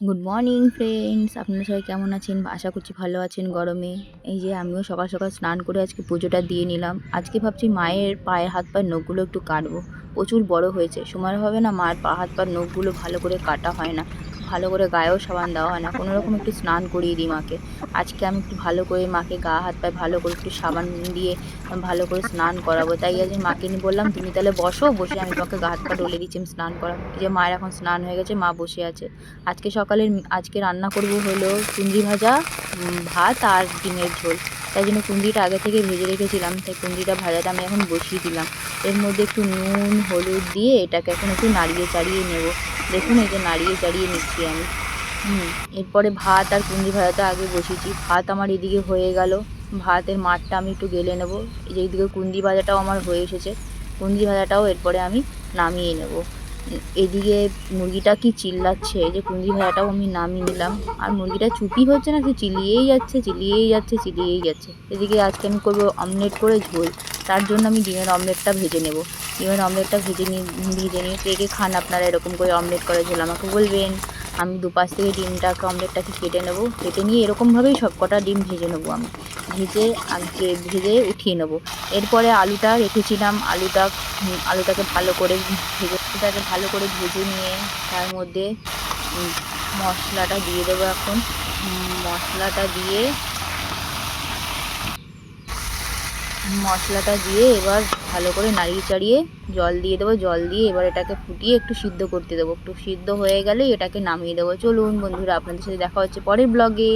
Good morning friends, আপনারা সবাই কেমন আছেন? আশা করছি ভালো আছেন গরমে। এই যে আমিও সকাল সকাল স্নান করে আজকে পুজোটা দিয়ে নিলাম। আজকে ভাবছি মায়ের পায়ের হাত পায়ের নখগুলো একটু কাটবো। প্রচুর বড় হয়েছে, সময়ের হবে না, মায়ের পা হাত পায়ের নখগুলো ভালো করে কাটা হয় না, ভালো করে গায়েও সাবান দেওয়া হয় না, কোনো রকম একটু স্নান করিয়ে দিই মাকে। আজকে আমি একটু ভালো করে মাকে গা হাত পায়ে ভালো করে একটু সাবান দিয়ে ভালো করে স্নান করাবো। তাই আজ মাকে নিয়ে বললাম, তুমি তাহলে বসো, বসে আমি তোমাকে গা হাত পা ডলে দিচ্ছি, আমি স্নান করাবো। এই যে মায়ের এখন স্নান হয়ে গেছে, মা বসে আছে। আজকে রান্না করব হলো কুঁদরি ভাজা, ভাত আর ডিমের ঝোল। তাই জন্য কুঁদরিটা আগে থেকে ভেজে রেখেছিলাম, তাই কুঁদরিটা ভাজাটা আমি এখন বসিয়ে দিলাম। এর মধ্যে একটু নুন হলুদ দিয়ে এটাকে এখন একটু নাড়িয়ে চাড়িয়ে নেব। দেখুন এই যে নাড়িয়ে চাড়িয়ে নিচ্ছি আমি। এরপরে ভাত আর কুঁদরি ভাজাটা আগে বসিয়েছি। ভাত আমার এদিকে হয়ে গেল, ভাতের মাঠটা আমি একটু গেলে নেব। এই যে এইদিকে কুঁদরি ভাজাটাও আমার হয়ে এসেছে, কুঁদরি ভাজাটাও এরপরে আমি নামিয়ে নেব। এদিকে মুরগিটা কি চিল্লাচ্ছে, এই যে কুঁদরি ভাজাটাও আমি নামিয়ে নিলাম। আর মুরগিটা চুপই হচ্ছে না, সে চিল্লিয়েই যাচ্ছে চিল্লিয়েই যাচ্ছে চিল্লিয়েই যাচ্ছে। এদিকে আজকে আমি করবো অমলেট করে ঝোল। তার জন্য আমি ডিমের অমলেটটা ভেজে নেব। ডিমের অমলেটটা ভেজে নিয়ে কে কে খান আপনারা এরকম করে অমলেট করে ঝোল আমাকে বলবেন। আমি দুপাশ থেকে ডিমটাকে অমলেটটাকে কেটে নেব, কেটে নিয়ে এরকমভাবেই সব কটা ডিম ভেজে নেবো আমি। ভেজে উঠিয়ে নেব। এরপরে আলুটা রেখেছিলাম, আলুটাকে ভালো করে ভেজে নিয়ে তার মধ্যে মশলাটা দিয়ে দেবো এখন। মশলাটা দিয়ে এবার ভালো করে নাড়িয়ে চাড়িয়ে জল দিয়ে দেবো। জল দিয়ে এবার এটাকে ফুটিয়ে একটু সিদ্ধ করতে দেবো। একটু সিদ্ধ হয়ে গেলে এটাকে নামিয়ে দেবো। চলুন বন্ধুরা, আপনাদের সাথে দেখা হচ্ছে পরের ব্লগে।